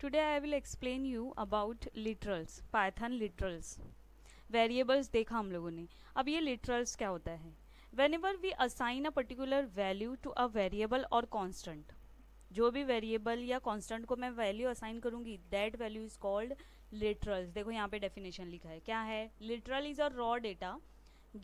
Today I will explain you about literals, Python literals. Variables देखा हम लोगों ने. अब ये literals क्या होता है? Whenever we assign a particular value to a variable or constant, जो भी वेरिएबल या कांस्टेंट को मैं वैल्यू असाइन करूंगी that value is called literals. देखो यहाँ पे डेफिनेशन लिखा है, क्या है? Literal is a raw data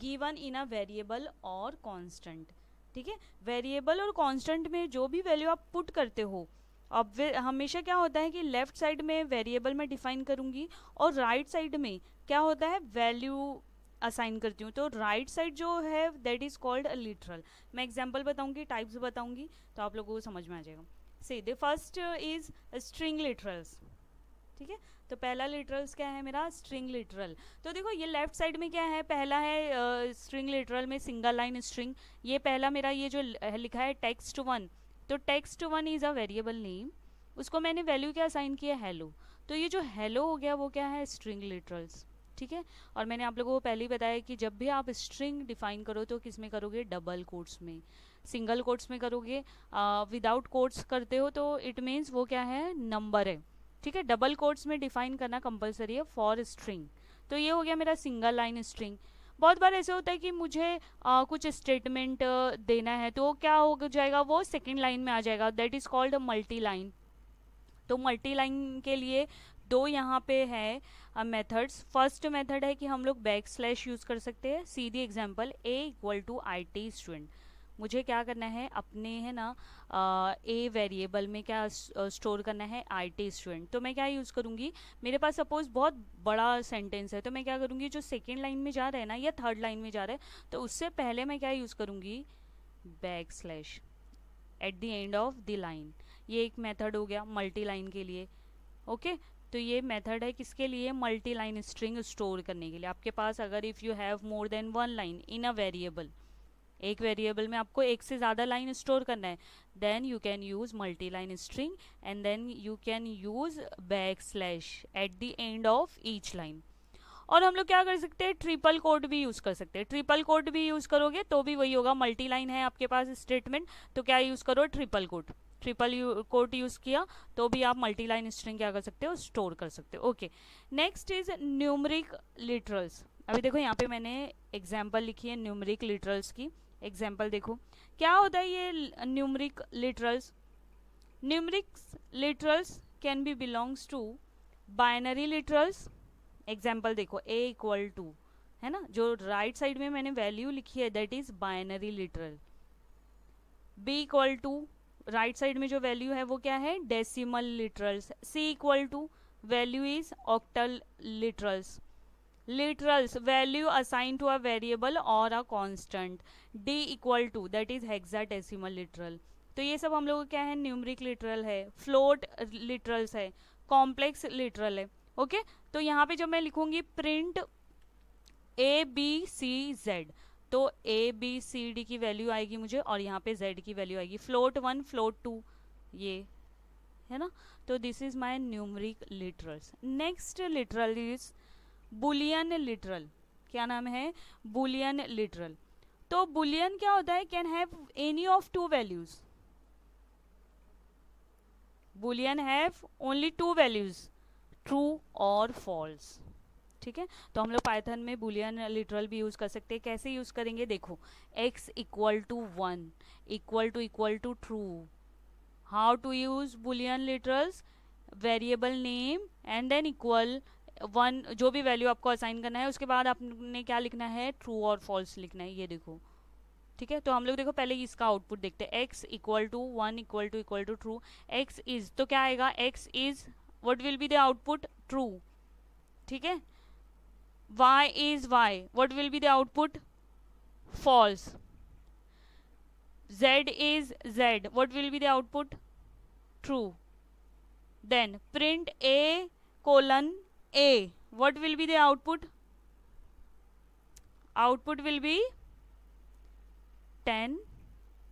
given in a variable और कांस्टेंट. ठीक है, वेरिएबल और कांस्टेंट में जो भी वैल्यू आप पुट करते हो, अब हमेशा क्या होता है कि लेफ्ट साइड में वेरिएबल में डिफाइन करूंगी और राइट साइड में क्या होता है, वैल्यू असाइन करती हूँ. तो राइट साइड जो है that is called a literal. मैं एग्जांपल बताऊंगी, टाइप्स बताऊंगी, तो आप लोगों को समझ में आ जाएगा. See the first is string literals. ठीक है, तो पहला लिटरल्स क्या है मेरा? String literal. तो देखो ये लेफ्ट साइड में क्या है, पहला है स्ट्रिंग लिटरल में सिंगल लाइन स्ट्रिंग. ये पहला मेरा ये जो लिखा है टेक्स्ट वन, तो text one is a variable name, उसको मैंने वैल्यू क्या असाइन किया, हेलो. तो ये जो हेलो हो गया वो क्या है, स्ट्रिंग लिटरल्स. ठीक है, और मैंने आप लोगों को पहले ही बताया कि जब भी आप स्ट्रिंग डिफाइन करो तो किस में करोगे, डबल कोट्स में. सिंगल कोट्स में करोगे, विदाउट कोट्स करते हो तो इट मीन्स वो क्या है, नंबर है. ठीक है, डबल कोट्स में डिफाइन करना कंपलसरी है फॉर स्ट्रिंग. तो ये हो गया मेरा सिंगल लाइन स्ट्रिंग. बहुत बार ऐसे होता है कि मुझे कुछ स्टेटमेंट देना है, तो क्या हो जाएगा, वो सेकेंड लाइन में आ जाएगा, that is called multi line. तो मल्टी लाइन के लिए दो यहाँ पे है मेथड्स. फर्स्ट मेथड है कि हम लोग बैक स्लैश यूज़ कर सकते हैं. सीधी example a equal to I T student. मुझे क्या करना है, अपने है ना ए वेरिएबल में क्या स्टोर करना है, आई टी स्टूडेंट. तो मैं क्या यूज़ करूँगी, मेरे पास सपोज बहुत बड़ा सेंटेंस है, तो मैं क्या करूँगी, जो सेकेंड लाइन में जा रहा है ना या थर्ड लाइन में जा रहा है, तो उससे पहले मैं क्या यूज़ करूँगी, back slash at the end of the line. ये एक मेथड हो गया मल्टी लाइन के लिए. ओके, तो ये मेथड है किसके लिए, मल्टी लाइन स्ट्रिंग स्टोर करने के लिए. आपके पास अगर if you have more than one line in a variable, एक वेरिएबल में आपको एक से ज़्यादा लाइन स्टोर करना है, then you can use multi line string and then you can use backslash at the end of each line. और हम लोग क्या कर सकते हैं, ट्रिपल कोट भी यूज़ कर सकते हैं. ट्रिपल कोट भी यूज़ करोगे तो भी वही होगा, मल्टी लाइन है आपके पास स्टेटमेंट, तो क्या यूज़ करो, triple quote. Triple quote use किया तो भी आप मल्टी लाइन स्ट्रिंग क्या कर सकते हो, स्टोर कर सकते हो. Okay, next is numeric literals. अभी देखो यहाँ पे मैंने एग्जाम्पल लिखी है न्यूमरिक लिटरल्स की. एग्जाम्पल देखो क्या होता है ये numeric literals. Numeric literals can be belongs to binary literals. Example देखो ए इक्वल टू, है ना, जो राइट साइड में मैंने वैल्यू लिखी है that is binary literal. B equal to, right side में जो वैल्यू है वो क्या है, decimal literals. C equal to, value is octal literals. Literals, value assign to a variable और a constant. D equal to, that is hexadecimal literal. तो ये सब हम लोग क्या है, न्यूमरिक लिटरल है. फ्लोट लिटरल्स है, कॉम्प्लेक्स लिटरल है. ओके, तो यहाँ पे जब मैं लिखूंगी print A B C Z, तो ए बी सी डी की वैल्यू आएगी मुझे और यहाँ पे जेड की वैल्यू आएगी. फ्लोट वन, फ्लोट टू, ये है ना. तो this is my numeric literals. Next literal is Boolean literal. क्या नाम है, बुलियन लिटरल. तो बुलियन क्या होता है, can have any of to values. Boolean have only to values, true और फॉल्स. ठीक है, तो हम लोग पाइथन में बुलियन लिटरल भी यूज़ कर सकते हैं. कैसे यूज़ करेंगे, देखो x equal to one equal to true. How to use boolean literals, variable name and then equal one, जो भी वैल्यू आपको असाइन करना है उसके बाद आपने क्या लिखना है, ट्रू और फॉल्स लिखना है. ये देखो, ठीक है, तो हम लोग देखो पहले इसका आउटपुट देखते हैं. x equal to one equal to true. x is, तो क्या आएगा, x is, what will be the output, true. ठीक है, y is y, what will be the output, false. Z is z, what will be the output, true. Then print a colon a, what will be the output, output will be 10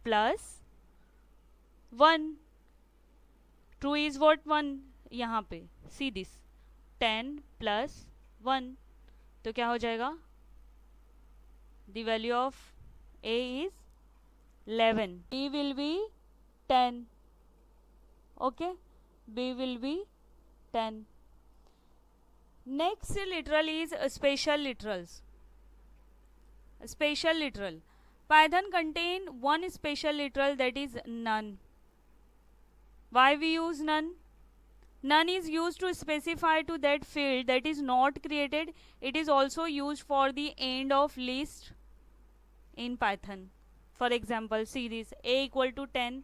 plus 1. True is what, 1. यहाँ पे see this, 10 plus 1, तो क्या हो जाएगा, the value of a is 11, b will be 10. Okay, b will be 10. Next literal is special literals. Special literal. Python contain one special literal, that is none. Why we use none? None is used to specify to that field that is not created. It is also used for the end of list in Python. For example, see this: a equal to 10,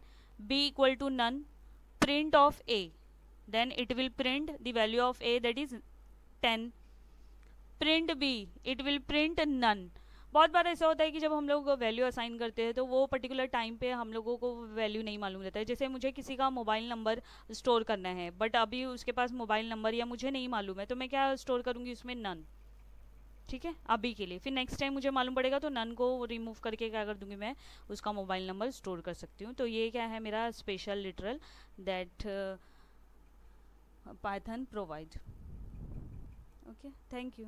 b equal to none, print of a. Then it will print the value of a, that is 10. Print b, it will print none. बहुत बार ऐसा होता है कि जब हम लोग value assign करते हैं तो वो पर्टिकुलर टाइम पे हम लोगों को वैल्यू नहीं मालूम रहता है. जैसे मुझे किसी का मोबाइल नंबर स्टोर करना है, बट अभी उसके पास मोबाइल नंबर या मुझे नहीं मालूम है, तो मैं क्या स्टोर करूँगी उसमें? नन. ठीक है, अभी के लिए. फिर नेक्स्ट टाइम मुझे मालूम पड़ेगा तो नन को रिमूव करके क्या कर दूंगी, मैं उसका मोबाइल नंबर स्टोर कर सकती हूँ. तो ये क्या है, मेरा special literal that Python provide. Okay, thank you.